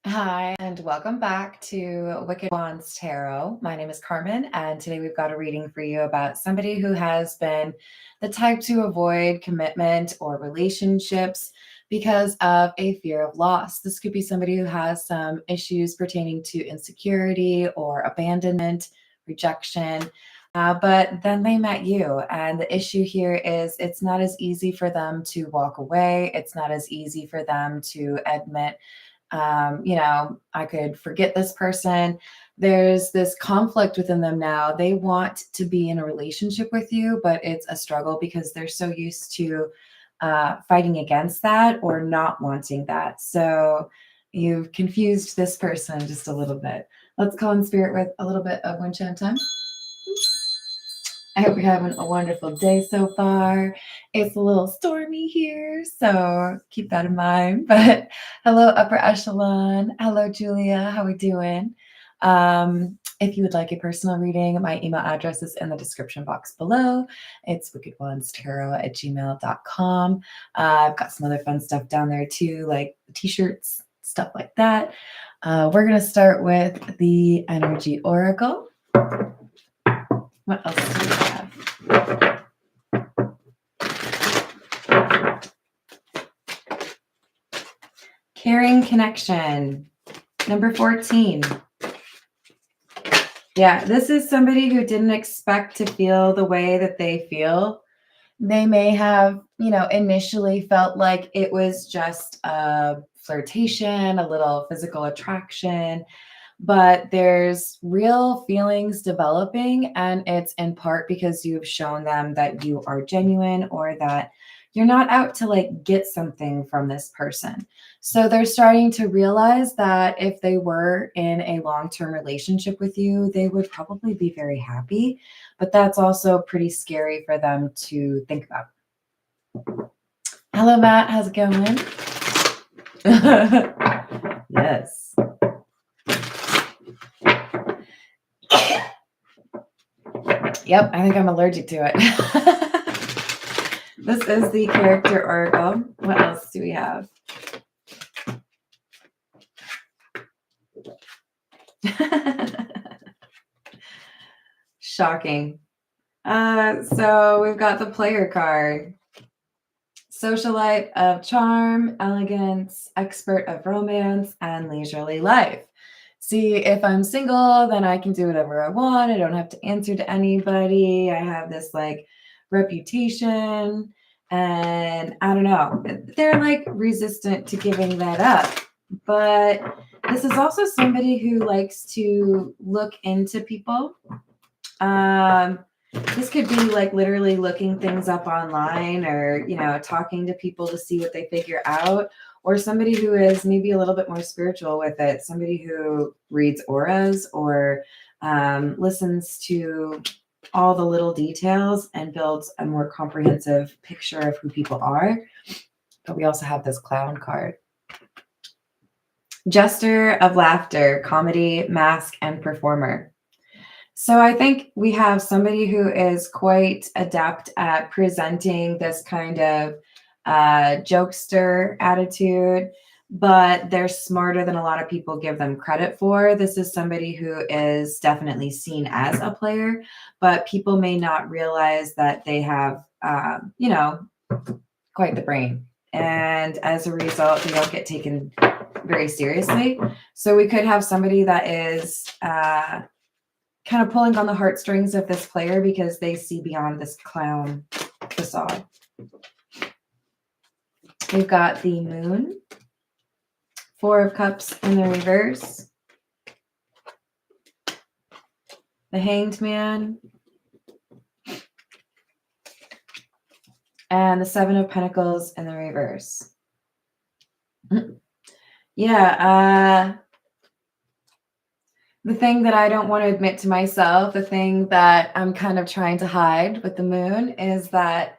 Hi, and welcome back to Wicked Wands Tarot. My name is Carmen, and today we've got a reading for you about somebody who has been the type to avoid commitment or relationships because of a fear of loss. This could be somebody who has some issues pertaining to insecurity or abandonment, rejection. But then they met you, and the issue here is it's not as easy for them to walk away. It's not as easy for them to admit I could forget this person. There's this conflict within them now. They want to be in a relationship with you, but it's a struggle because they're so used to fighting against that or not wanting that. So you've confused this person just a little bit. Let's call in spirit with a little bit of wind chime time. I hope you're having a wonderful day so far. It's a little stormy here, so keep that in mind. But hello, upper echelon. Hello, Julia. How we doing? If you would like a personal reading, my email address is in the description box below. It's wickedwandstarot@gmail.com. I've got some other fun stuff down there too, like t-shirts, stuff like that. We're going to start with the energy oracle. What else do we have? Caring connection. Number 14. Yeah, this is somebody who didn't expect to feel the way that they feel. They may have, initially felt like it was just a flirtation, a little physical attraction, but there's real feelings developing, and it's in part because you've shown them that you are genuine or that you're not out to like get something from this person. So they're starting to realize that if they were in a long-term relationship with you, they would probably be very happy, but that's also pretty scary for them to think about. Hello, Matt. How's it going? Yes. Yep, I think I'm allergic to it. This is the character oracle. What else do we have? Shocking. So we've got the player card. Socialite of charm, elegance, expert of romance, and leisurely life. See, if I'm single, then I can do whatever I want. I don't have to answer to anybody. I have this like reputation, and I don't know. They're like resistant to giving that up. But this is also somebody who likes to look into people. This could be like literally looking things up online or, talking to people to see what they figure out, or somebody who is maybe a little bit more spiritual with it, somebody who reads auras or listens to all the little details and builds a more comprehensive picture of who people are. But we also have this clown card. Jester of laughter, comedy, mask, and performer. So I think we have somebody who is quite adept at presenting this kind of jokester attitude, but they're smarter than a lot of people give them credit for. This is somebody who is definitely seen as a player, but people may not realize that they have, quite the brain. And as a result, they don't get taken very seriously. So we could have somebody that is kind of pulling on the heartstrings of this player because they see beyond this clown facade. We've got the moon, 4 of cups in the reverse, the hanged man, and the 7 of pentacles in the reverse. Yeah, the thing that I don't want to admit to myself, the thing that I'm kind of trying to hide with the moon is that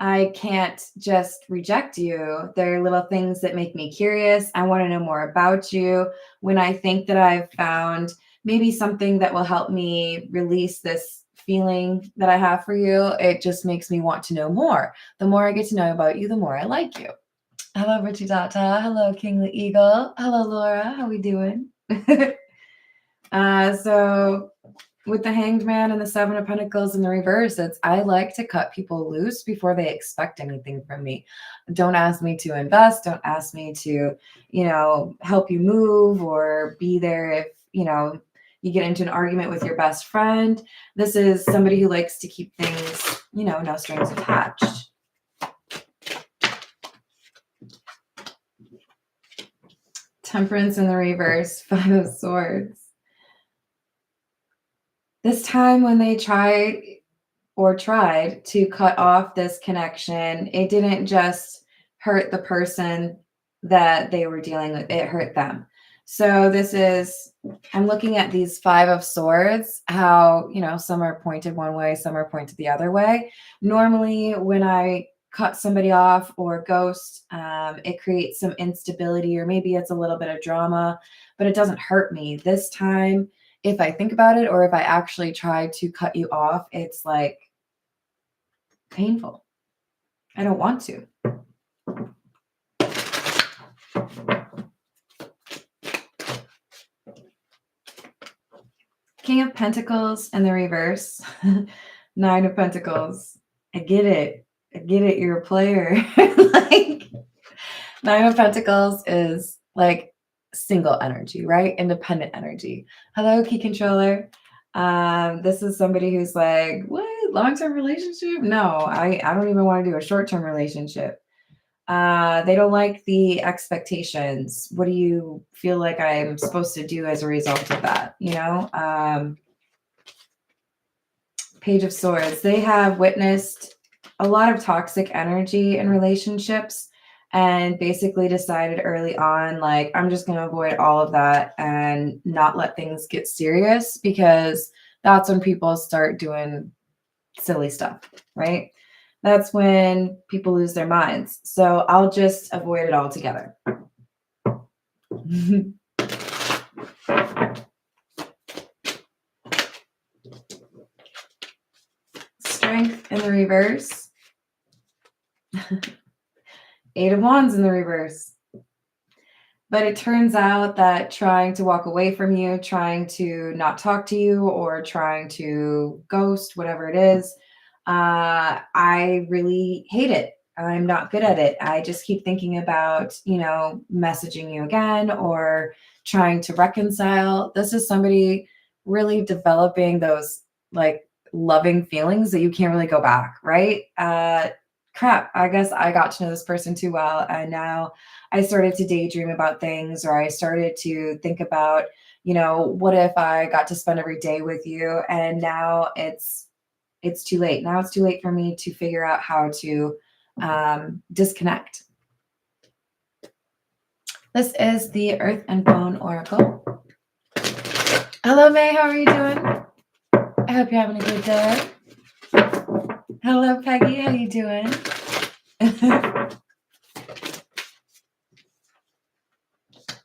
I can't just reject you. There are little things that make me curious. I want to know more about you. When I think that I've found maybe something that will help me release this feeling that I have for you, it just makes me want to know more. The more I get to know about you, the more I like you. Hello, Richie Data. Hello, Kingly Eagle. Hello, Laura. How we doing? So with the Hanged Man and the Seven of Pentacles in the reverse, I like to cut people loose before they expect anything from me. Don't ask me to invest. Don't ask me to, help you move or be there if, you get into an argument with your best friend. This is somebody who likes to keep things, no strings attached. Temperance in the reverse, Five of Swords. This time when they tried to cut off this connection, it didn't just hurt the person that they were dealing with, it hurt them. So I'm looking at these Five of Swords, how, some are pointed one way, some are pointed the other way. Normally, when I cut somebody off or ghost, it creates some instability, or maybe it's a little bit of drama, but it doesn't hurt me. This time, if I think about it, or if I actually try to cut you off, it's like painful. I don't want to. King of Pentacles in the reverse. Nine of Pentacles. I get it. You're a player. Like, Nine of Pentacles is like single energy, right? Independent energy. Hello, Key Controller. This is somebody who's like, what? Long-term relationship? No, I don't even want to do a short-term relationship. They don't like the expectations. What do you feel like I'm supposed to do as a result of that? Page of Swords. They have witnessed a lot of toxic energy in relationships and basically decided early on, like, I'm just going to avoid all of that and not let things get serious, because that's when people start doing silly stuff, right? That's when people lose their minds. So I'll just avoid it altogether. Strength in the reverse. Eight of Wands in the reverse. But it turns out that trying to walk away from you, trying to not talk to you, or trying to ghost, whatever it is, I really hate it. I'm not good at it. I just keep thinking about, messaging you again or trying to reconcile. This is somebody really developing those like loving feelings that you can't really go back, right? Crap, I guess I got to know this person too well. And now I started to daydream about things, or I started to think about, what if I got to spend every day with you? And now it's too late. Now it's too late for me to figure out how to disconnect. This is the Earth and Bone Oracle. Hello, May. How are you doing? I hope you're having a good day. Hello, Peggy. How you doing?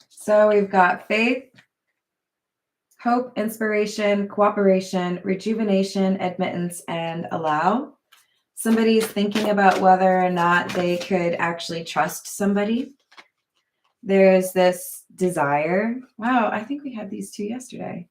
So we've got faith, hope, inspiration, cooperation, rejuvenation, admittance, and allow. Somebody's thinking about whether or not they could actually trust somebody. There's this desire. Wow, I think we had these two yesterday.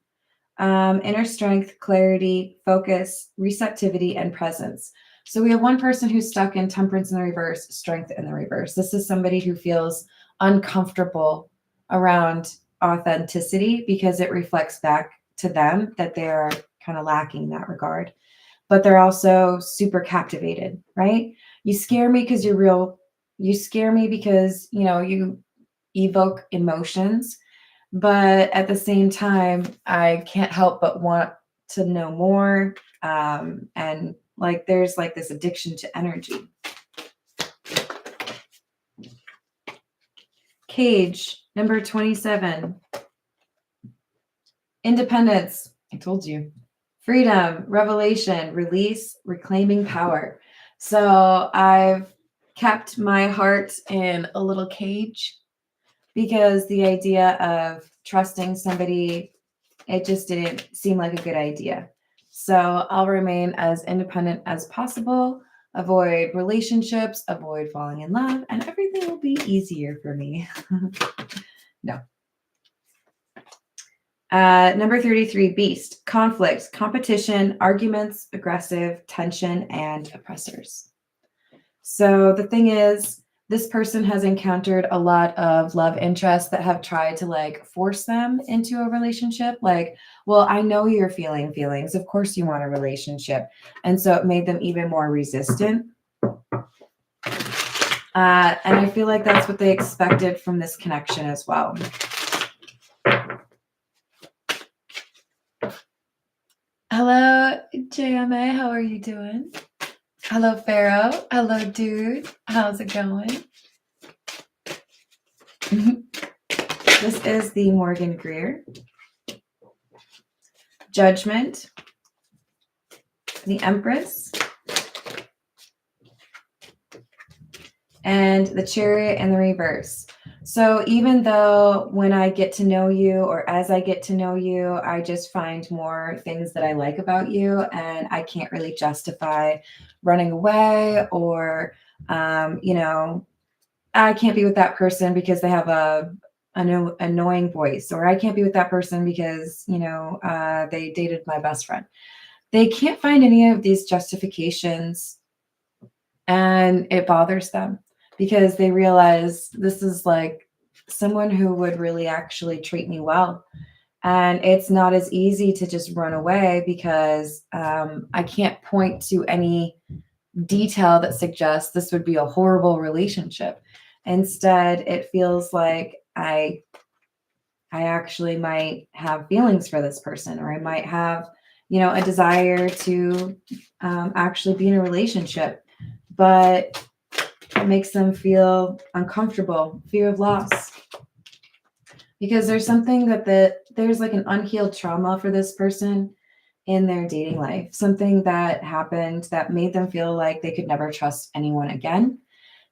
Inner strength, clarity, focus, receptivity, and presence. So we have one person who's stuck in temperance in the reverse, strength in the reverse. This is somebody who feels uncomfortable around authenticity because it reflects back to them that they're kind of lacking in that regard. But they're also super captivated, right? You scare me because you're real. You scare me because, you evoke emotions. But at the same time, I can't help but want to know more. And like, there's like this addiction to energy. Cage, number 27. Independence. I told you. Freedom, revelation, release, reclaiming power. So I've kept my heart in a little cage because the idea of trusting somebody, it just didn't seem like a good idea. So I'll remain as independent as possible. avoid relationships, avoid falling in love, and everything will be easier for me. No. Number 33, beast, conflict, competition, arguments, aggressive, tension, and oppressors. So the thing is, this person has encountered a lot of love interests that have tried to like force them into a relationship. Like, well, I know you're feeling feelings. Of course you want a relationship. And so it made them even more resistant. And I feel like that's what they expected from this connection as well. Hello, JMA. How are you doing? Hello, Pharaoh. Hello, dude. How's it going? This is the Morgan Greer. Judgment. The Empress. And the Chariot in the reverse. So even though when I get to know you or as I get to know you, I just find more things that I like about you and I can't really justify running away or, you know, I can't be with that person because they have an annoying voice, or I can't be with that person because, you know, they dated my best friend. They can't find any of these justifications and it bothers them because they realize this is like someone who would really actually treat me well. And it's not as easy to just run away because I can't point to any detail that suggests this would be a horrible relationship. Instead, it feels like I actually might have feelings for this person, or I might have, you know, a desire to actually be in a relationship, but it makes them feel uncomfortable, fear of loss. Because there's something there's like an unhealed trauma for this person in their dating life, something that happened that made them feel like they could never trust anyone again.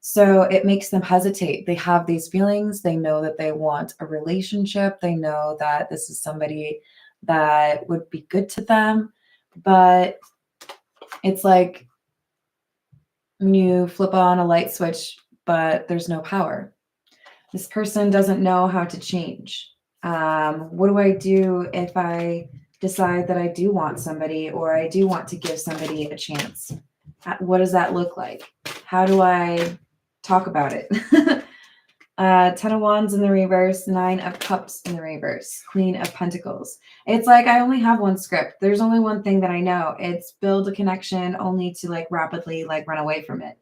So it makes them hesitate. They have these feelings. They know that they want a relationship. They know that this is somebody that would be good to them. But it's like when you flip on a light switch, but there's no power. This person doesn't know how to change. What do I do if I decide that I do want somebody or I do want to give somebody a chance? What does that look like? How do I talk about it? 10 of Wands in the reverse, 9 of Cups in the reverse, Queen of Pentacles. It's like I only have one script. There's only one thing that I know. It's build a connection only to like rapidly like run away from it.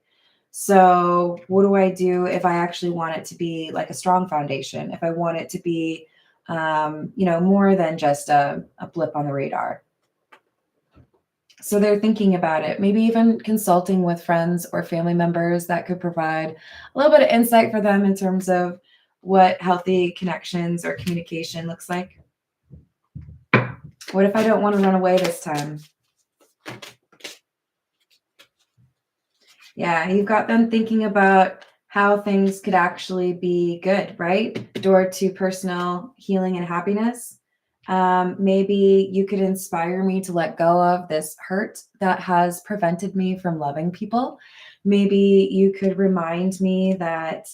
So what do I do if I actually want it to be like a strong foundation? If I want it to be, you know, more than just a blip on the radar. So they're thinking about it, maybe even consulting with friends or family members that could provide a little bit of insight for them in terms of what healthy connections or communication looks like. What if I don't want to run away this time? Yeah, you've got them thinking about how things could actually be good, right? Door to personal healing and happiness. Maybe you could inspire me to let go of this hurt that has prevented me from loving people. Maybe you could remind me that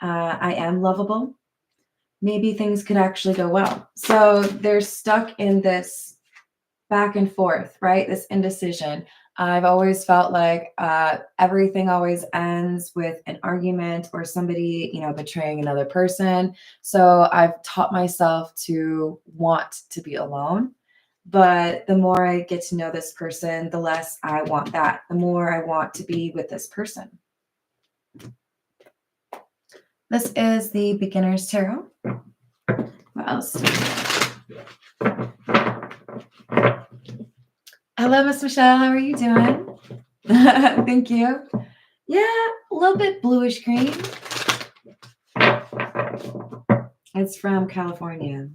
I am lovable. Maybe things could actually go well. So they're stuck in this back and forth, right? This indecision. I've always felt like everything always ends with an argument or somebody, you know, betraying another person. So I've taught myself to want to be alone. But the more I get to know this person, the less I want that. The more I want to be with this person. This is the Beginner's Tarot. What else? Hello, Miss Michelle. How are you doing? Thank you. Yeah, a little bit bluish green. It's from California.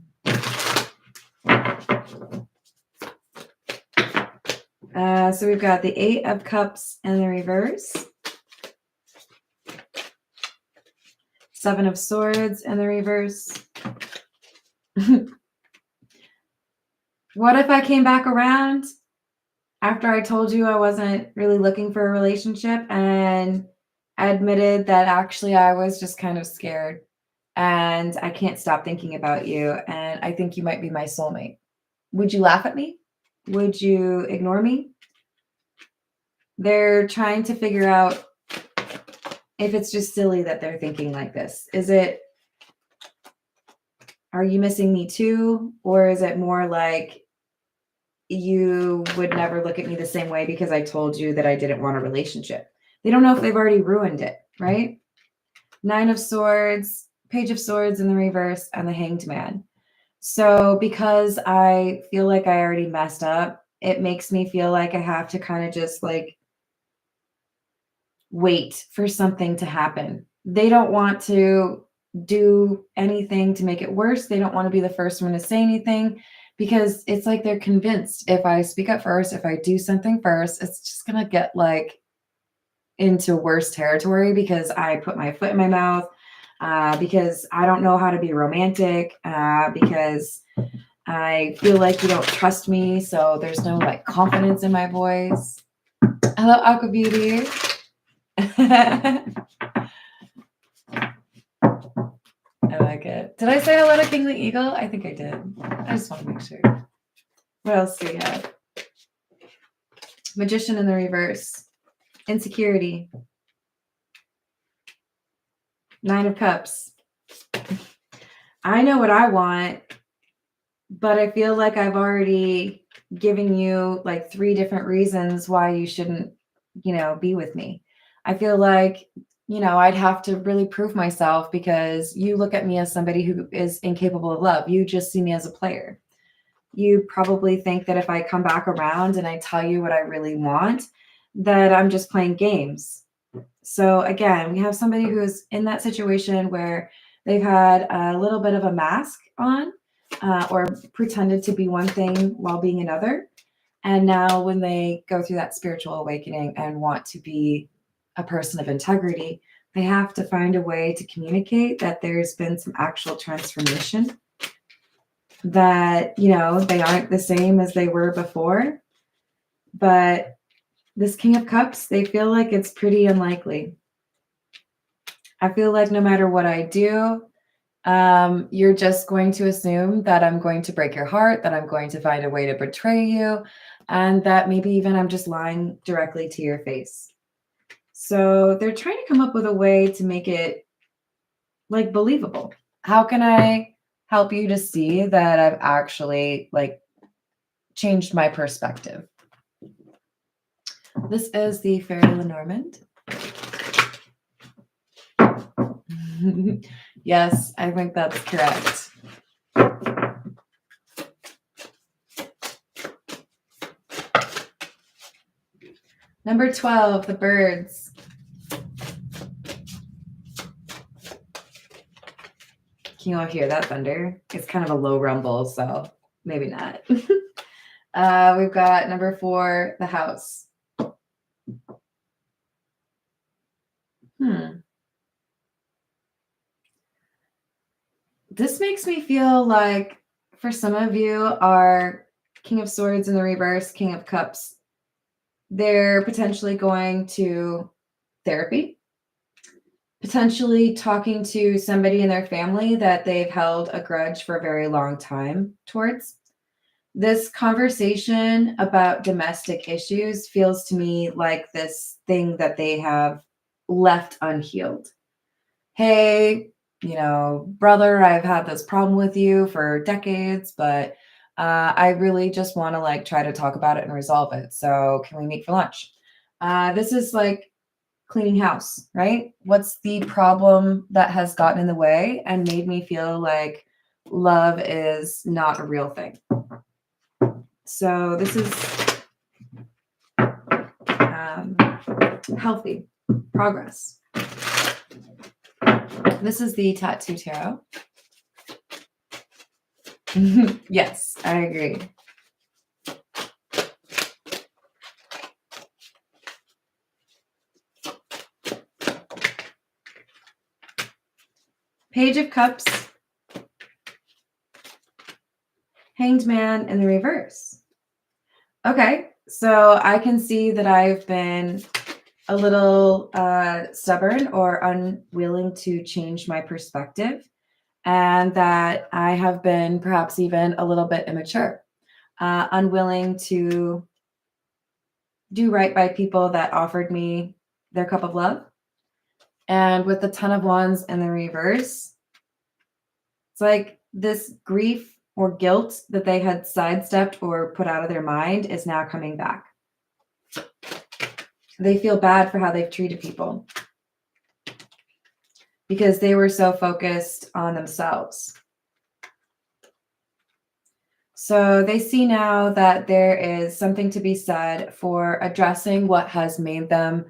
So we've got the 8 of Cups in the reverse. 7 of Swords in the reverse. What if I came back around after I told you I wasn't really looking for a relationship and admitted that actually I was just kind of scared and I can't stop thinking about you and I think you might be my soulmate. Would you laugh at me? Would you ignore me? They're trying to figure out if it's just silly that they're thinking like this. Are you missing me too? Or is it more like you would never look at me the same way because I told you that I didn't want a relationship? They don't know if they've already ruined it, right? Nine of Swords, Page of Swords in the reverse, and the Hanged Man. So because I feel like I already messed up, it makes me feel like I have to kind of just like wait for something to happen. They don't want to do anything to make it worse. They don't want to be the first one to say anything because it's like they're convinced if I speak up first, if I do something first, it's just going to get like into worse territory because I put my foot in my mouth, because I don't know how to be romantic, because I feel like you don't trust me. So there's no like confidence in my voice. Hello, Aqua Beauty. I like it. Did I say hello to Kingly Eagle? I think I did. I just want to make sure. What else do we have? Magician in the reverse. Insecurity. Nine of Cups. I know what I want, but I feel like I've already given you like 3 different reasons why you shouldn't, be with me. I feel like, I'd have to really prove myself because you look at me as somebody who is incapable of love. You just see me as a player. You probably think that if I come back around and I tell you what I really want, that I'm just playing games. So again, we have somebody who's in that situation where they've had a little bit of a mask on, or pretended to be one thing while being another. And now when they go through that spiritual awakening and want to be a person of integrity, they have to find a way to communicate that there's been some actual transformation, that, they aren't the same as they were before. But this King of Cups, they feel like it's pretty unlikely. I feel like no matter what I do, you're just going to assume that I'm going to break your heart, that I'm going to find a way to betray you, and that maybe even I'm just lying directly to your face. So they're trying to come up with a way to make it like believable. How can I help you to see that I've actually like changed my perspective? This is the Fairy Lenormand. Yes, I think that's correct. Number 12, the birds. Can you all hear that thunder? It's kind of a low rumble, so maybe not. We've got number 4, the house. This makes me feel like for some of you are King of Swords in the reverse, King of Cups. They're potentially going to therapy, potentially talking to somebody in their family that they've held a grudge for a very long time towards. This conversation about domestic issues feels to me like this thing that they have left unhealed. Hey, brother, I've had this problem with you for decades, but I really just want to like try to talk about it and resolve it. So can we meet for lunch? This is like cleaning house, right? What's the problem that has gotten in the way and made me feel like love is not a real thing? So this is healthy progress. This is the Tattoo Tarot. Yes, I agree. Page of Cups. Hanged Man in the reverse. Okay, So I can see that I've been a little stubborn or unwilling to change my perspective, and that I have been perhaps even a little bit immature, unwilling to do right by people that offered me their cup of love. And with the Ton of Wands in the reverse, it's like this grief or guilt that they had sidestepped or put out of their mind is now coming back. They feel bad for how they've treated people because they were so focused on themselves. So they see now that there is something to be said for addressing what has made them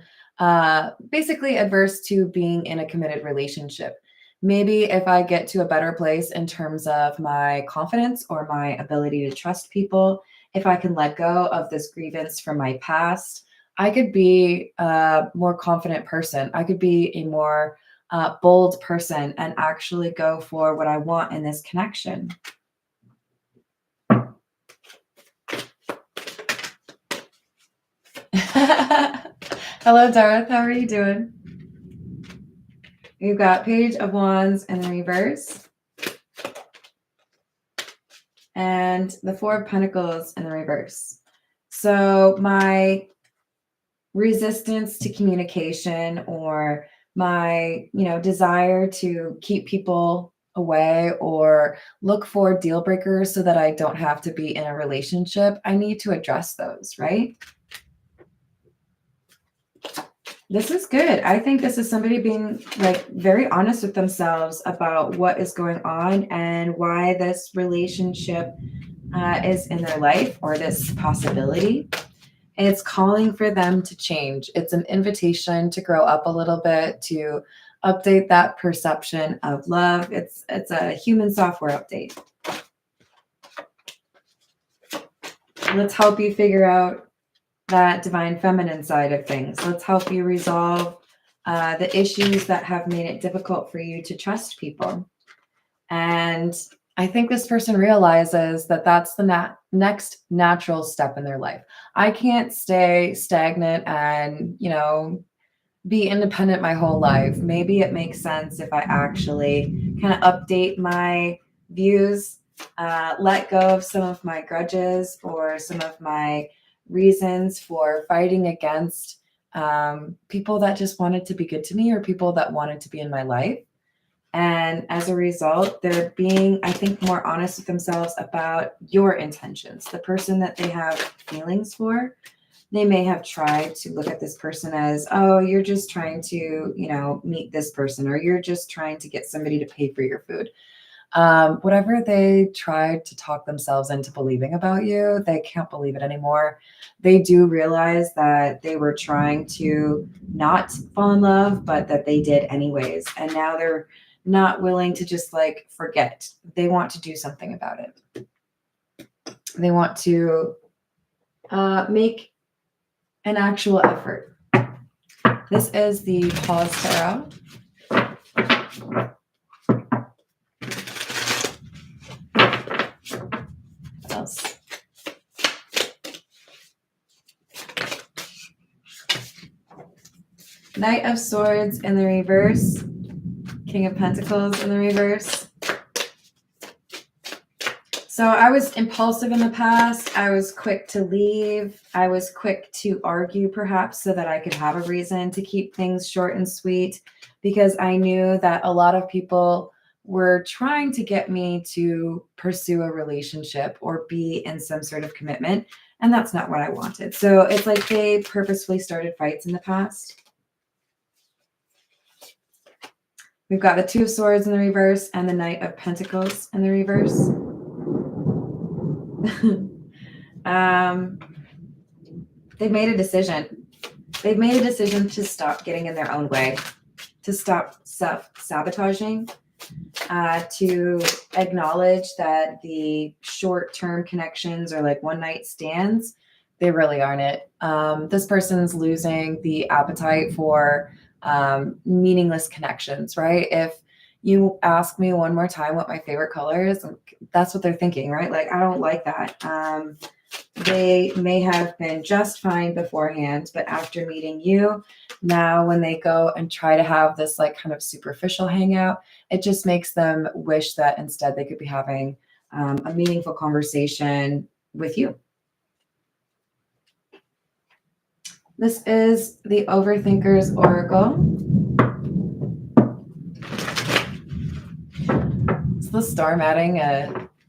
basically adverse to being in a committed relationship. Maybe if I get to a better place in terms of my confidence or my ability to trust people, if I can let go of this grievance from my past, I could be a more confident person. I could be a more bold person and actually go for what I want in this connection. Hello, Darth. How are you doing? We've got Page of Wands in the reverse and the Four of Pentacles in the reverse. So my resistance to communication or my, desire to keep people away or look for deal breakers so that I don't have to be in a relationship, I need to address those, right? This is good. I think this is somebody being like very honest with themselves about what is going on and why this relationship is in their life or this possibility. It's calling for them to change. It's an invitation to grow up a little bit, to update that perception of love. It's a human software update. Let's help you figure out that divine feminine side of things. Let's help you resolve the issues that have made it difficult for you to trust people. And I think this person realizes that that's the next natural step in their life. I can't stay stagnant and, be independent my whole life. Maybe it makes sense if I actually kind of update my views, let go of some of my grudges or some of my reasons for fighting against people that just wanted to be good to me or people that wanted to be in my life. And as a result, they're being, I think, more honest with themselves about your intentions, the person that they have feelings for. They may have tried to look at this person as, oh, you're just trying to, meet this person, or you're just trying to get somebody to pay for your food. Whatever they tried to talk themselves into believing about you, they can't believe it anymore. They do realize that they were trying to not fall in love, but that they did anyways. And now they're not willing to just forget. They want to do something about it. They want to make an actual effort. This is the Pause Tarot. What else? Knight of Swords in the reverse. King of Pentacles in the reverse. So I was impulsive in the past. I was quick to leave. I was quick to argue perhaps so that I could have a reason to keep things short and sweet, because I knew that a lot of people were trying to get me to pursue a relationship or be in some sort of commitment. And that's not what I wanted. So it's like they purposefully started fights in the past. We've got the Two of Swords in the reverse and the Knight of Pentacles in the reverse. They've made a decision. They've made a decision to stop getting in their own way, to stop self-sabotaging, to acknowledge that the short-term connections are like one-night stands. They really aren't it. This person's losing the appetite for meaningless connections, right? If you ask me one more time what my favorite color is, that's what they're thinking, right? Like, I don't like that. They may have been just fine beforehand, but after meeting you, now when they go and try to have this like kind of superficial hangout, it just makes them wish that instead they could be having a meaningful conversation with you. This is the Overthinker's Oracle. Is the storm adding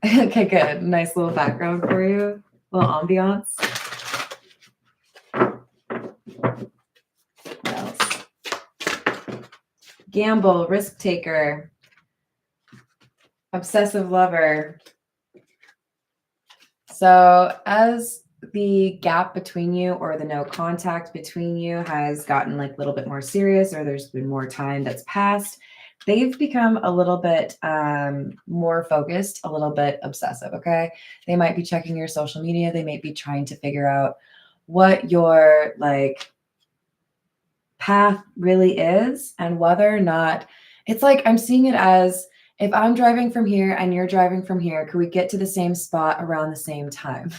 like a nice little background for you? A little ambiance? What else? Gamble, risk taker, obsessive lover. So as the gap between you or the no contact between you has gotten like a little bit more serious, or there's been more time that's passed, they've become a little bit more focused, a little bit obsessive, okay? They might be checking your social media. They might be trying to figure out what your like path really is and whether or not, it's like I'm seeing it as, if I'm driving from here and you're driving from here, could we get to the same spot around the same time?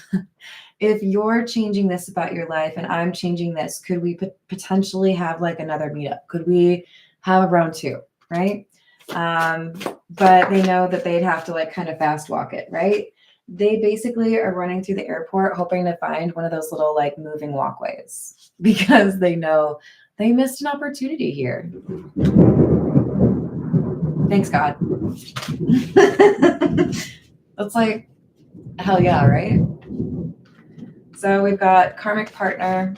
If you're changing this about your life and I'm changing this, could we potentially have like another meetup? Could we have a round two, right? But they know that they'd have to like kind of fast walk it, right? They basically are running through the airport hoping to find one of those little like moving walkways because they know they missed an opportunity here. Thanks, God. That's like, hell yeah, right? So we've got karmic partner,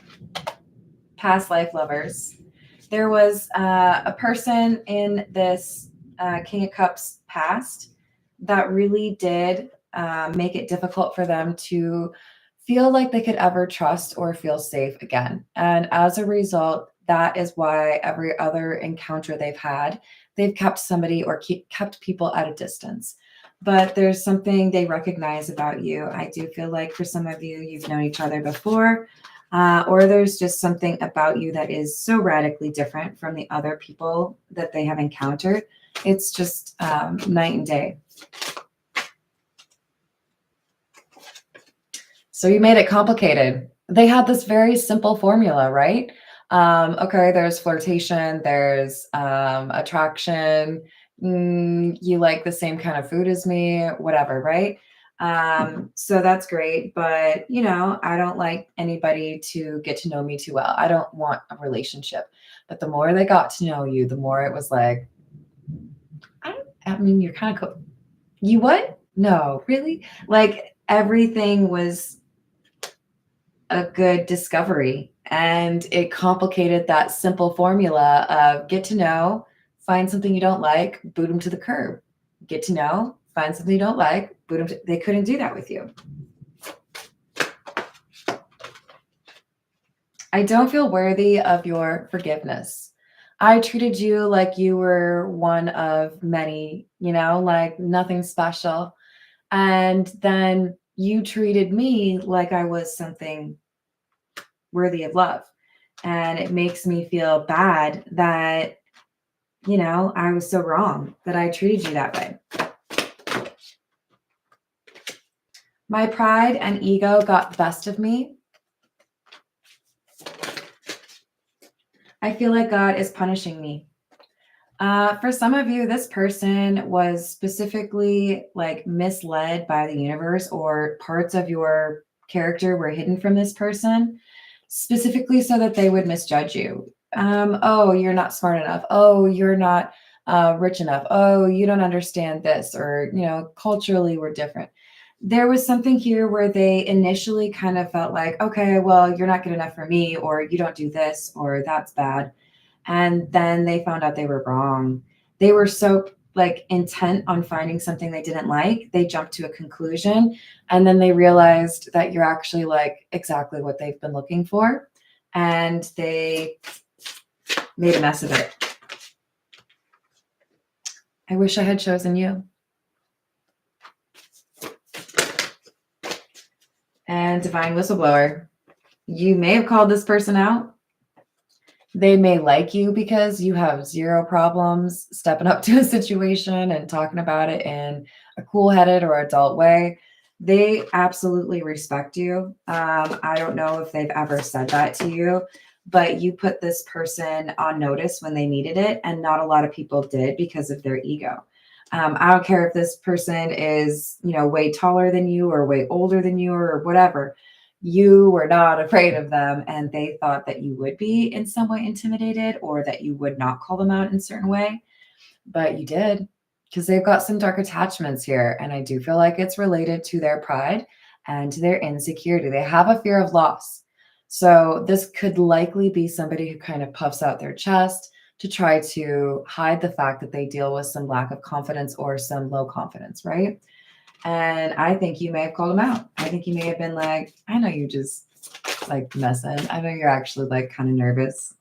past life lovers. There was a person in this King of Cups past that really did make it difficult for them to feel like they could ever trust or feel safe again. And as a result, that is why every other encounter they've had, they've kept somebody or kept people at a distance. But there's something they recognize about you. I do feel like for some of you, you've known each other before, or there's just something about you that is so radically different from the other people that they have encountered. It's just night and day. So you made it complicated. They had this very simple formula, right? Okay, there's flirtation, there's attraction, you like the same kind of food as me, whatever, right? So that's great, but you know, I don't like anybody to get to know me too well. I don't want a relationship. But the more they got to know you, the more it was like, I mean, you're kind of cool. You what? No, really? Like everything was a good discovery, and it complicated that simple formula of get to know, find something you don't like, boot them to the curb. Get to know, find something you don't like, boot them they couldn't do that with you. I don't feel worthy of your forgiveness. I treated you like you were one of many, you know, like nothing special. And then you treated me like I was something worthy of love. And it makes me feel bad that, you know, I was so wrong that I treated you that way. My pride and ego got the best of me. I feel like God is punishing me. For some of you, this person was specifically like misled by the universe, or parts of your character were hidden from this person, specifically so that they would misjudge you. Oh, you're not smart enough. Oh, you're not rich enough. Oh, you don't understand this, or, you know, culturally we're different. There was something here where they initially kind of felt like, okay, well, you're not good enough for me, or you don't do this, or that's bad. And then they found out they were wrong. They were so like intent on finding something they didn't like, they jumped to a conclusion, and then they realized that you're actually like exactly what they've been looking for, and they made a mess of it. I wish I had chosen you. And divine whistleblower. You may have called this person out. They may like you because you have zero problems stepping up to a situation and talking about it in a cool-headed or adult way. They absolutely respect you. I don't know if they've ever said that to you, but you put this person on notice when they needed it, and not a lot of people did because of their ego. I don't care if this person is, way taller than you or way older than you or whatever. You were not afraid of them, and they thought that you would be in some way intimidated or that you would not call them out in a certain way, but you did, because they've got some dark attachments here. And I do feel like it's related to their pride and to their insecurity. They have a fear of loss. So this could likely be somebody who kind of puffs out their chest to try to hide the fact that they deal with some lack of confidence or some low confidence, right? And I think you may have called them out. I think you may have been like, I know you just like messing. I know you're actually like kind of nervous.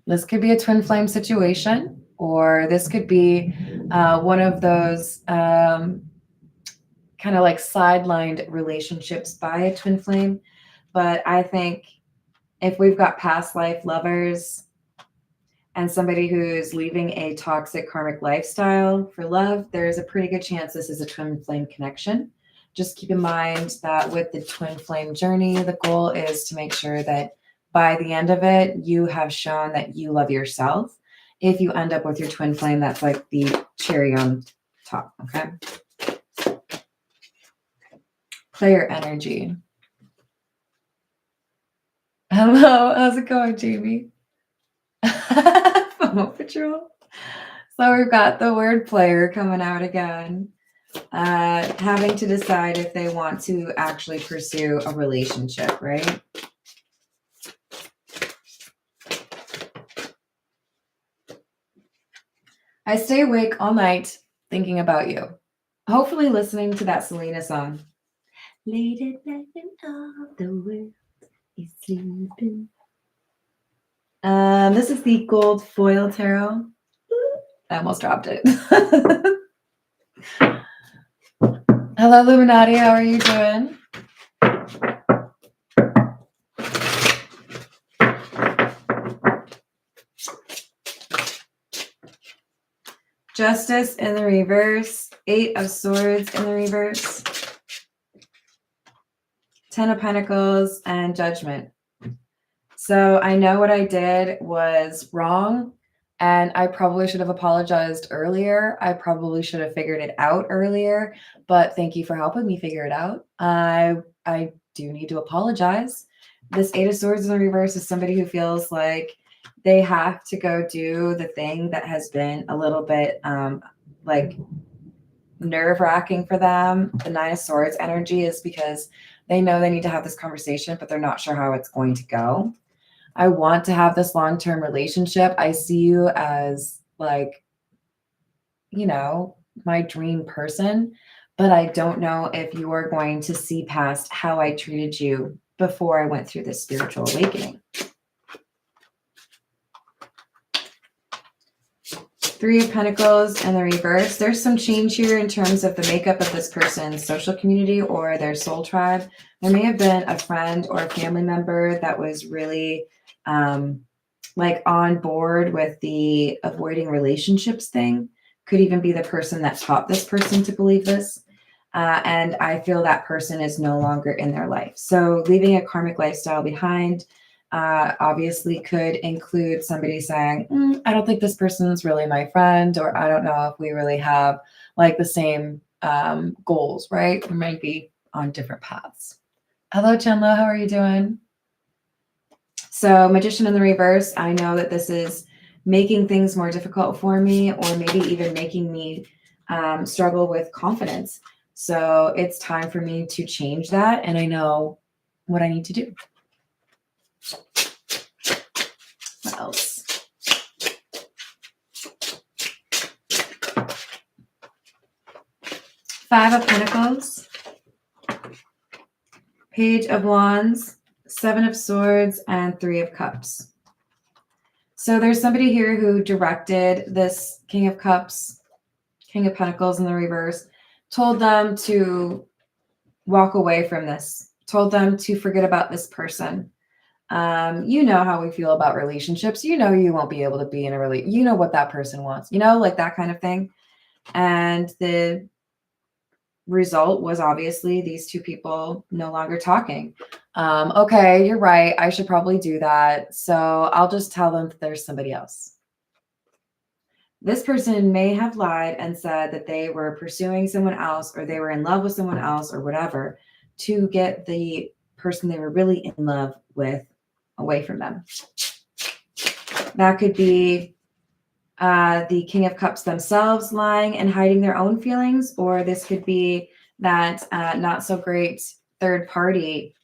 This could be a twin flame situation, or this could be one of those kind of like sidelined relationships by a twin flame. But I think if we've got past life lovers and somebody who's leaving a toxic karmic lifestyle for love, there's a pretty good chance this is a twin flame connection. Just keep in mind that with the twin flame journey, the goal is to make sure that by the end of it, you have shown that you love yourself. If you end up with your twin flame, that's like the cherry on top, okay? Player energy. Hello, how's it going, Jamie? FOMO Patrol. So we've got the word player coming out again. Having to decide if they want to actually pursue a relationship, right? I stay awake all night thinking about you. Hopefully listening to that Selena song. Late at night when all the world is sleeping. This is the gold foil tarot. I almost dropped it. Hello, Illuminati. How are you doing? Justice in the reverse. 8 of Swords in the reverse. 10 of Pentacles and Judgment. So I know what I did was wrong, and I probably should have apologized earlier. I probably should have figured it out earlier, but thank you for helping me figure it out. I do need to apologize. This 8 of Swords in the reverse is somebody who feels like they have to go do the thing that has been a little bit like nerve-wracking for them. The 9 of Swords energy is because they know they need to have this conversation, but they're not sure how it's going to go. I want to have this long-term relationship. I see you as like, my dream person, but I don't know if you are going to see past how I treated you before I went through this spiritual awakening. 3 of Pentacles in the reverse. There's some change here in terms of the makeup of this person's social community or their soul tribe. There may have been a friend or a family member that was really like on board with the avoiding relationships thing. Could even be the person that taught this person to believe this. And I feel that person is no longer in their life. So leaving a karmic lifestyle behind obviously could include somebody saying, I don't think this person's really my friend, or I don't know if we really have like the same goals, right? We might be on different paths. Hello, Chenlo, how are you doing? So Magician in the reverse, I know that this is making things more difficult for me, or maybe even making me struggle with confidence. So it's time for me to change that, and I know what I need to do. What else? Five of Pentacles, Page of Wands, 7 of Swords, and 3 of Cups. So there's somebody here who directed this King of Cups, King of Pentacles in the reverse, told them to walk away from this, told them to forget about this person. You know how we feel about relationships. You know you won't be able to be in a relationship. You know what that person wants, like that kind of thing. And the result was obviously these two people no longer talking. Okay, you're right. I should probably do that. So I'll just tell them that there's somebody else. This person may have lied and said that they were pursuing someone else or they were in love with someone else or whatever to get the person they were really in love with away from them. That could be the King of Cups themselves lying and hiding their own feelings, or this could be that not so great third party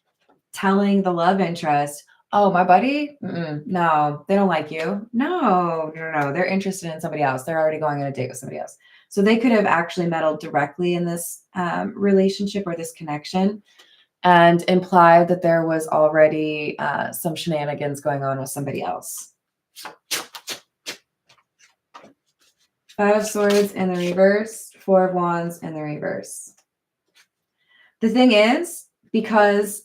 telling the love interest, oh, my buddy, no, they don't like you. No, they're interested in somebody else. They're already going on a date with somebody else. So they could have actually meddled directly in this relationship or this connection and implied that there was already some shenanigans going on with somebody else. Five of Swords in the reverse, Four of Wands in the reverse. The thing is, because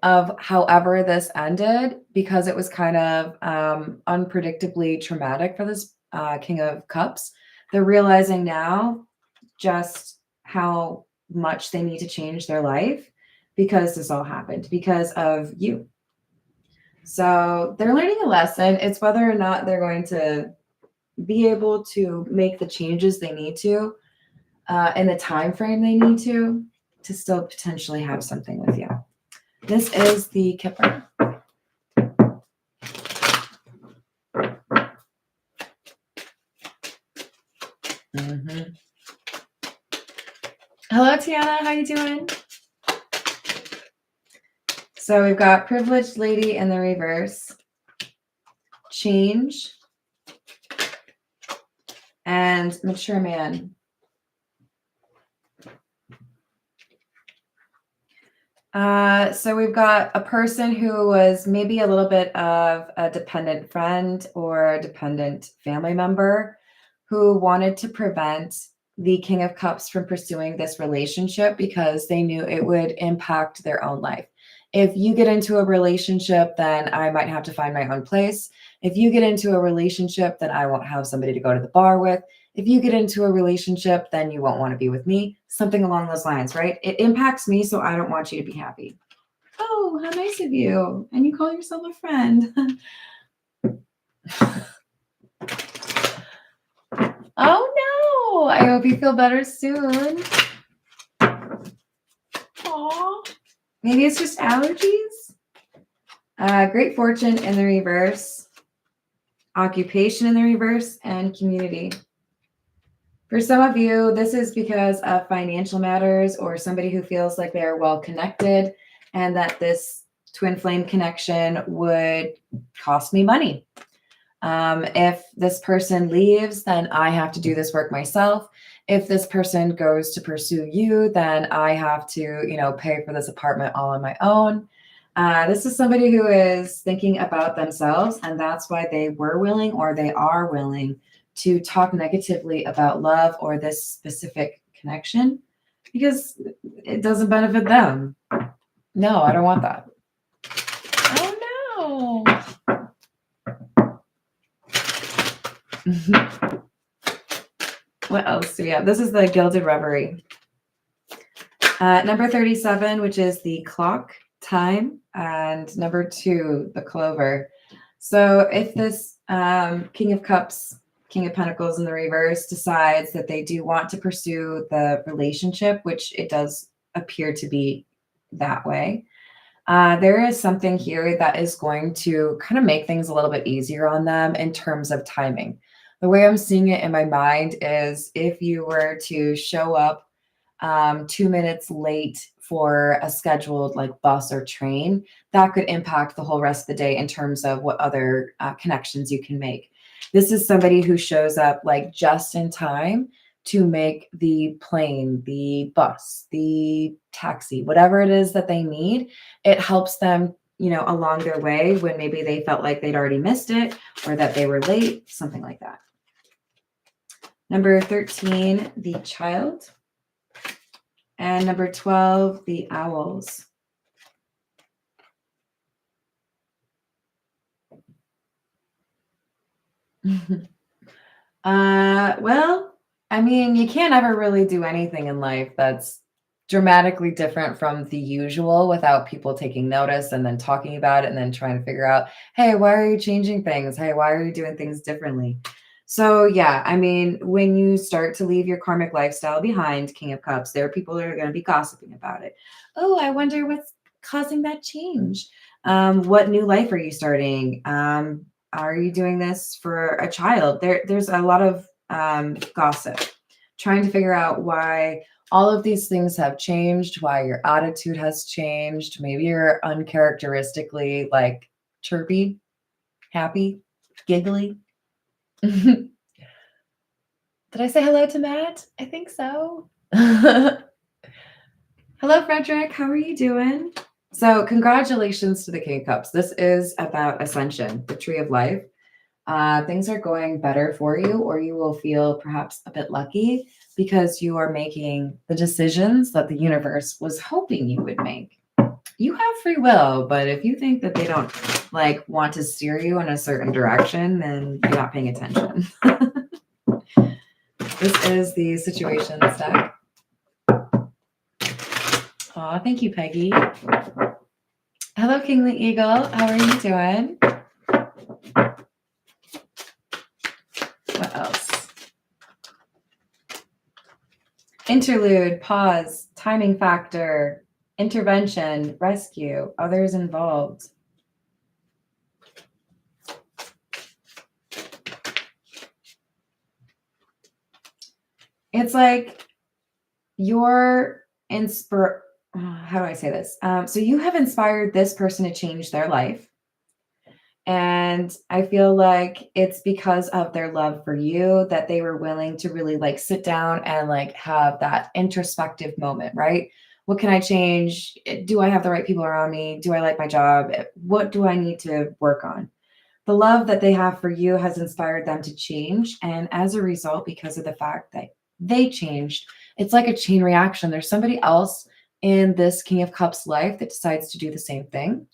of however this ended, because it was kind of unpredictably traumatic for this King of Cups, they're realizing now just how much they need to change their life because this all happened because of you. So they're learning a lesson. It's whether or not they're going to be able to make the changes they need to in the time frame they need to still potentially have something with you. This is the Kipper. Hello, Tiana. How you doing? So we've got Privileged Lady in the reverse, Change, and Mature Man. So we've got a person who was maybe a little bit of a dependent friend or a dependent family member who wanted to prevent the King of Cups from pursuing this relationship because they knew it would impact their own life. If you get into a relationship, then I might have to find my own place. If you get into a relationship, then I won't have somebody to go to the bar with. If you get into a relationship, then you won't want to be with me. Something along those lines, right? It impacts me, so I don't want you to be happy. Oh, how nice of you. And you call yourself a friend. Oh, no. I hope you feel better soon. Aw. Maybe it's just allergies. Great Fortune in the reverse. Occupation in the reverse, and community. For some of you, this is because of financial matters or somebody who feels like they're well connected and that this twin flame connection would cost me money. If this person leaves, then I have to do this work myself. If this person goes to pursue you, then I have to, pay for this apartment all on my own. This is somebody who is thinking about themselves, and that's why they were willing or they are willing to talk negatively about love or this specific connection because it doesn't benefit them. No, I don't want that. Oh, no. What else do we have? This is the Gilded Reverie. Number 37, which is the clock time, and number 2, the clover. So if this King of Cups, King of Pentacles in the reverse decides that they do want to pursue the relationship, which it does appear to be that way, there is something here that is going to kind of make things a little bit easier on them in terms of timing. The way I'm seeing it in my mind is if you were to show up 2 minutes late for a scheduled like bus or train, that could impact the whole rest of the day in terms of what other connections you can make. This is somebody who shows up like just in time to make the plane, the bus, the taxi, whatever it is that they need. It helps them, along their way when maybe they felt like they'd already missed it or that they were late, something like that. Number 13, the Child. And number 12, the Owls. Well, I mean, you can't ever really do anything in life that's dramatically different from the usual without people taking notice and then talking about it and then trying to figure out, hey, why are you changing things? Hey, why are you doing things differently? So, yeah, I mean, when you start to leave your karmic lifestyle behind, King of Cups, there are people that are going to be gossiping about it. Oh, I wonder what's causing that change. What new life are you starting? Are you doing this for a child? There's a lot of gossip, trying to figure out why all of these things have changed, why your attitude has changed. Maybe you're uncharacteristically like chirpy, happy, giggly. Did I say hello to Matt? I think so. Hello, Frederick. How are you doing? So, congratulations to the King of Cups. This is about ascension, the tree of life. Things are going better for you, or you will feel perhaps a bit lucky because you are making the decisions that the universe was hoping you would make. You have free will, but if you think that they don't like want to steer you in a certain direction, then you're not paying attention. This is the situations deck. Aw, thank you, Peggy. Hello, Kingly Eagle. How are you doing? What else? Interlude, pause, timing factor, intervention, rescue, others involved. It's like you're how do I say this? So you have inspired this person to change their life. And I feel like it's because of their love for you that they were willing to really like sit down and like have that introspective moment, right? What can I change? Do I have the right people around me? Do I like my job? What do I need to work on? The love that they have for you has inspired them to change. And as a result, because of the fact that they changed, it's like a chain reaction. There's somebody else in this King of Cups life that decides to do the same thing.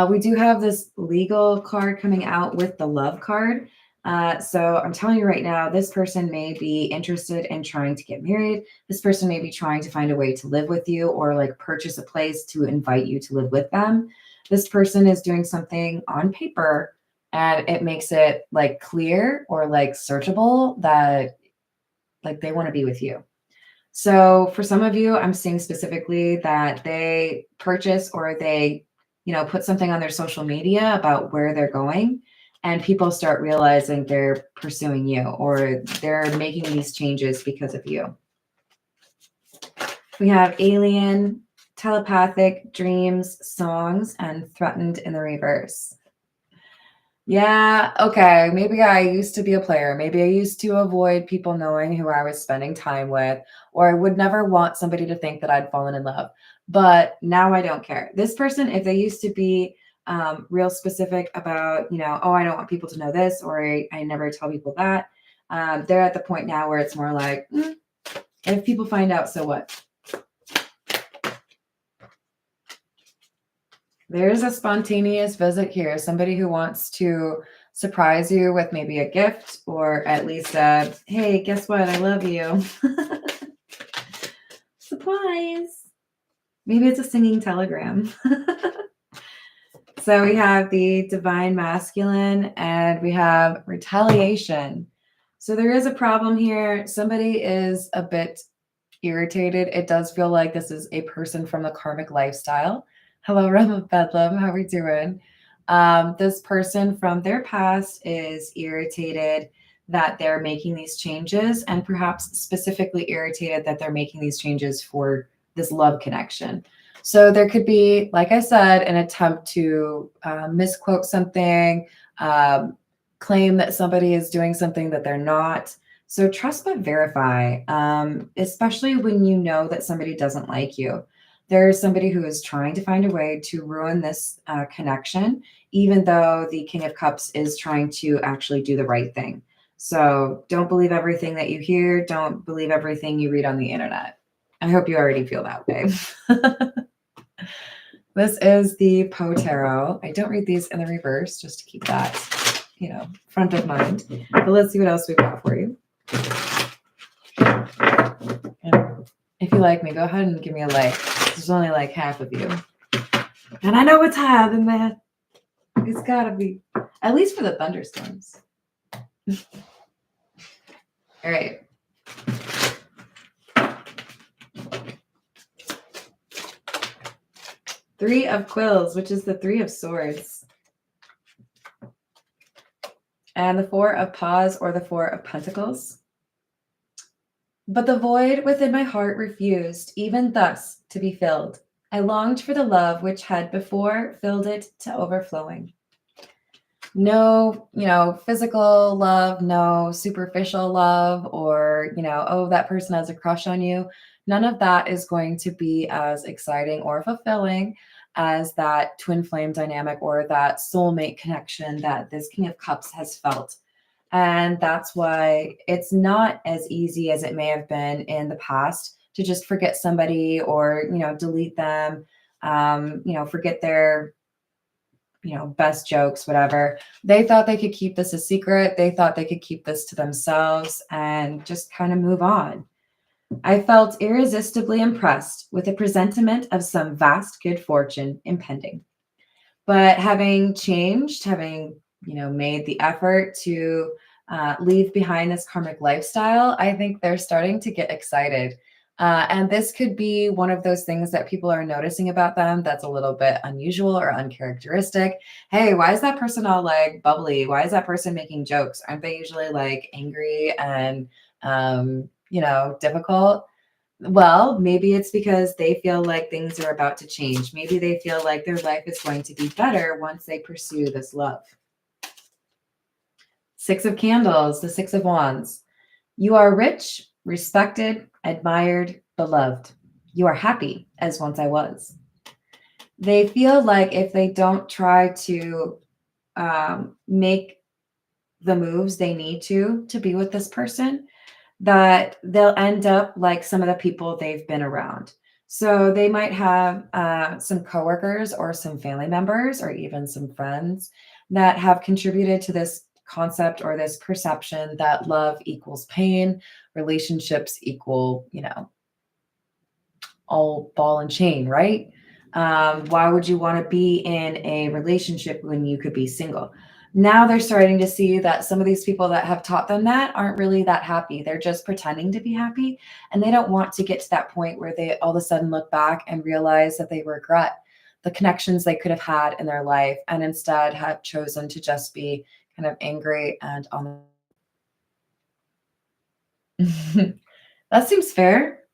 We do have this legal card coming out with the love card. So I'm telling you right now, this person may be interested in trying to get married. This person may be trying to find a way to live with you or like purchase a place to invite you to live with them. This person is doing something on paper and it makes it like clear or like searchable that like they want to be with you. So for some of you, I'm seeing specifically that they purchase or they, put something on their social media about where they're going, and people start realizing they're pursuing you or they're making these changes because of you. We have alien, telepathic, dreams, songs, and threatened in the reverse. Yeah, okay. Maybe I used to be a player. Maybe I used to avoid people knowing who I was spending time with, or I would never want somebody to think that I'd fallen in love. But now I don't care. This person, if they used to be real specific about, oh, I don't want people to know this, or I never tell people that, they're at the point now where it's more like, if people find out, so what? There's a spontaneous visit here. Somebody who wants to surprise you with maybe a gift or at least a, hey, guess what? I love you. Surprise. Maybe it's a singing telegram. So we have the divine masculine and we have retaliation. So there is a problem here. Somebody is a bit irritated. It does feel like this is a person from the karmic lifestyle. Hello, Realm of Bedlam. How are we doing? This person from their past is irritated that they're making these changes, and perhaps specifically irritated that they're making these changes for this love connection. So there could be, like I said, an attempt to misquote something, claim that somebody is doing something that they're not. So trust but verify, especially when you know that somebody doesn't like you. There's somebody who is trying to find a way to ruin this connection, even though the King of Cups is trying to actually do the right thing. So don't believe everything that you hear. Don't believe everything you read on the internet. I hope you already feel that way. This is the Poe Tarot. I don't read these in the reverse just to keep that, front of mind. But let's see what else we've got for you. If you like me, go ahead and give me a like. There's only like half of you. And I know it's higher than that. It's gotta be. At least for the thunderstorms. All right. Three of Quills, which is the Three of Swords. And the Four of Paws, or the Four of Pentacles. But the void within my heart refused, even thus, to be filled. I longed for the love which had before filled it to overflowing. No, physical love, no superficial love, or, oh, that person has a crush on you. None of that is going to be as exciting or fulfilling as that twin flame dynamic or that soulmate connection that this King of Cups has felt. And that's why it's not as easy as it may have been in the past to just forget somebody or, delete them, forget their, best jokes, whatever. They thought they could keep this a secret. They thought they could keep this to themselves and just kind of move on. I felt irresistibly impressed with a presentiment of some vast good fortune impending. But having changed, having, made the effort to leave behind this karmic lifestyle, I think they're starting to get excited. And this could be one of those things that people are noticing about them that's a little bit unusual or uncharacteristic. Hey, why is that person all like bubbly? Why is that person making jokes? Aren't they usually like angry and, difficult? Well, maybe it's because they feel like things are about to change. Maybe they feel like their life is going to be better once they pursue this love. Six of Candles, the Six of Wands. You are rich, respected, admired, beloved. You are happy, as once I was. They feel like if they don't try to make the moves they need to be with this person, that they'll end up like some of the people they've been around. So they might have some coworkers or some family members or even some friends that have contributed to this concept or this perception that love equals pain, relationships equal, all ball and chain, right? Why would you want to be in a relationship when you could be single? Now they're starting to see that some of these people that have taught them that aren't really that happy. They're just pretending to be happy. And they don't want to get to that point where they all of a sudden look back and realize that they regret the connections they could have had in their life and instead have chosen to just be kind of angry and on. That seems fair.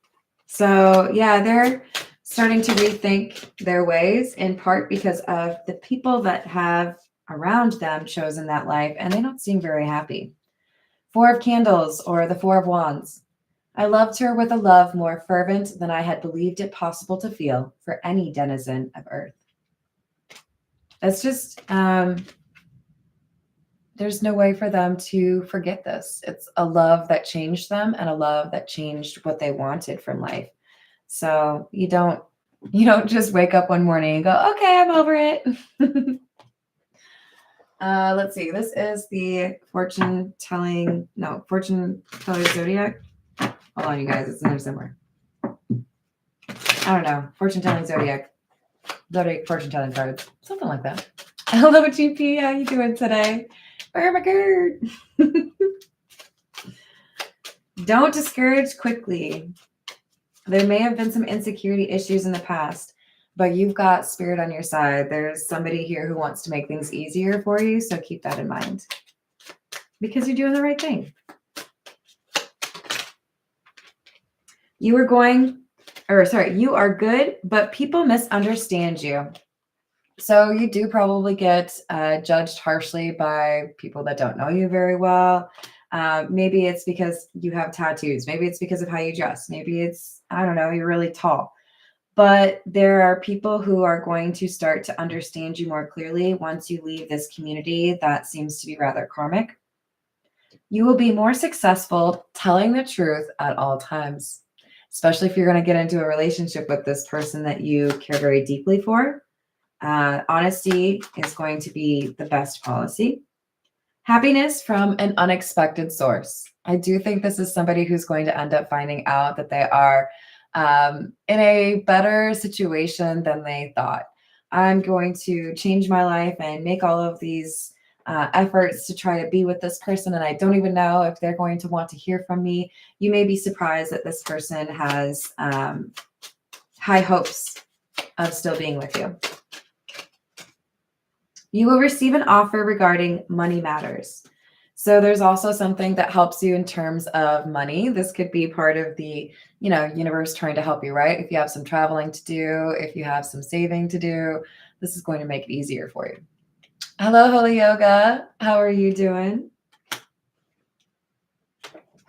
So yeah, they're starting to rethink their ways in part because of the people that have around them chosen that life, and they don't seem very happy. Four of Candles, or the Four of Wands. I loved her with a love more fervent than I had believed it possible to feel for any denizen of earth. That's just, there's no way for them to forget this. It's a love that changed them and a love that changed what they wanted from life. So you don't just wake up one morning and go, okay, I'm over it. Let's see. This is the fortune teller zodiac. Hold on, you guys. It's in there somewhere. I don't know. Fortune telling zodiac fortune telling cards. Something like that. Hello, GP. How you doing today? Oh my God. Don't discourage quickly. There may have been some insecurity issues in the past, but you've got spirit on your side. There's somebody here who wants to make things easier for you, so keep that in mind because you're doing the right thing. You are good, but people misunderstand you. So you do probably get judged harshly by people that don't know you very well. Maybe it's because you have tattoos. Maybe it's because of how you dress. Maybe it's, I don't know, you're really tall. But there are people who are going to start to understand you more clearly once you leave this community that seems to be rather karmic. You will be more successful telling the truth at all times, especially if you're going to get into a relationship with this person that you care very deeply for. Honesty is going to be the best policy. Happiness from an unexpected source. I do think this is somebody who's going to end up finding out that they are in a better situation than they thought. I'm going to change my life and make all of these efforts to try to be with this person, and I don't even know if they're going to want to hear from me. You may be surprised that this person has high hopes of still being with you. You will receive an offer regarding money matters. So there's also something that helps you in terms of money. This could be part of the, universe trying to help you, right? If you have some traveling to do, if you have some saving to do, this is going to make it easier for you. Hello, Holy Yoga. How are you doing?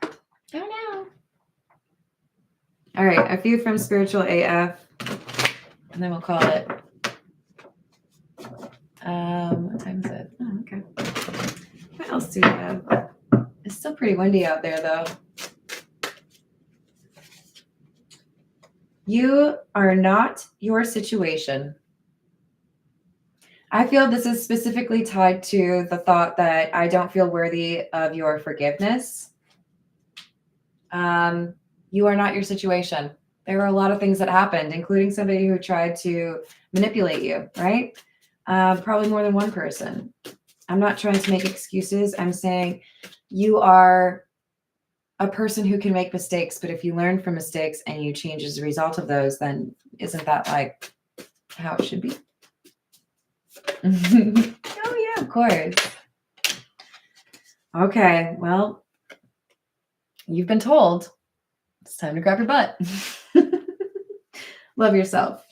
Oh, no. All right, a few from Spiritual AF, and then we'll call it. What time is it? Oh, okay. What else do we have? It's still pretty windy out there, though. You are not your situation. I feel this is specifically tied to the thought that I don't feel worthy of your forgiveness. You are not your situation. There were a lot of things that happened, including somebody who tried to manipulate you, right? Probably more than one person. I'm not trying to make excuses. I'm saying you are a person who can make mistakes, but if you learn from mistakes and you change as a result of those, then isn't that like how it should be? Oh yeah, of course. Okay, well, you've been told it's time to grab your butt. Love yourself.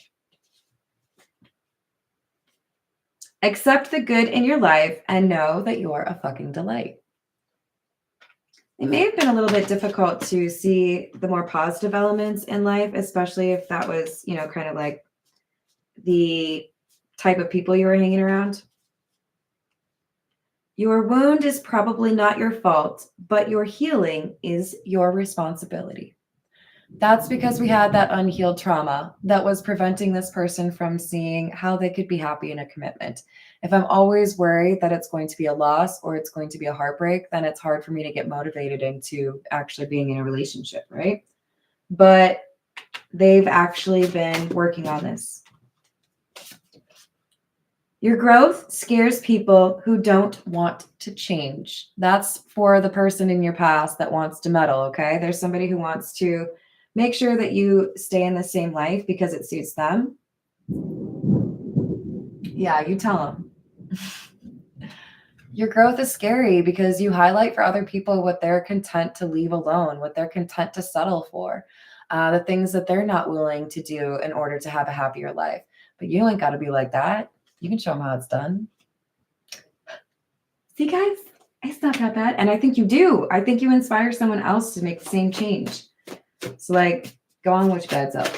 Accept the good in your life and know that you're a fucking delight. It may have been a little bit difficult to see the more positive elements in life, especially if that was, kind of like the type of people you were hanging around. Your wound is probably not your fault, but your healing is your responsibility. That's because we had that unhealed trauma that was preventing this person from seeing how they could be happy in a commitment. If I'm always worried that it's going to be a loss or it's going to be a heartbreak, then it's hard for me to get motivated into actually being in a relationship, right? But they've actually been working on this. Your growth scares people who don't want to change. That's for the person in your past that wants to meddle, okay? There's somebody who wants to make sure that you stay in the same life because it suits them. Yeah, you tell them. Your growth is scary because you highlight for other people what they're content to leave alone, what they're content to settle for, the things that they're not willing to do in order to have a happier life. But you ain't got to be like that. You can show them how it's done. See, guys, it's not that bad. And I think you do. I think you inspire someone else to make the same change. So, like, go on with your beds up.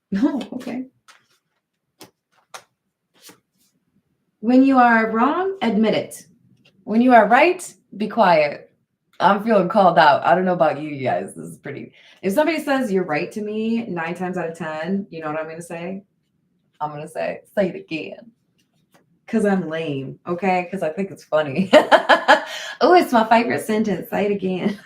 No, okay. When you are wrong, admit it. When you are right, be quiet. I'm feeling called out. I don't know about you guys. This is pretty. If somebody says you're right to me 9 times out of 10, you know what I'm going to say? I'm going to say it again. Because I'm lame, okay? Because I think it's funny. Oh, it's my favorite sentence. Say it again.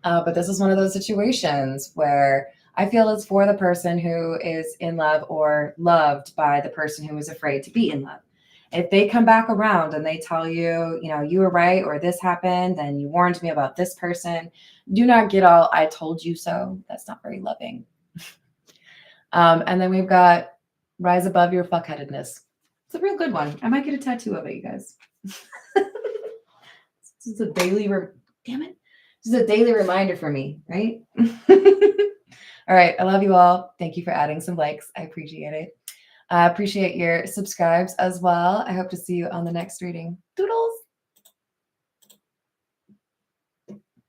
But this is one of those situations where I feel it's for the person who is in love or loved by the person who is afraid to be in love. If they come back around and they tell you, you were right or this happened and you warned me about this person, do not get all, I told you so. That's not very loving. And then we've got rise above your fuckheadedness. It's a real good one. I might get a tattoo of it, you guys. This is a daily, damn it. This is a daily reminder for me, right? All right. I love you all. Thank you for adding some likes. I appreciate it. I appreciate your subscribes as well. I hope to see you on the next reading. Doodles.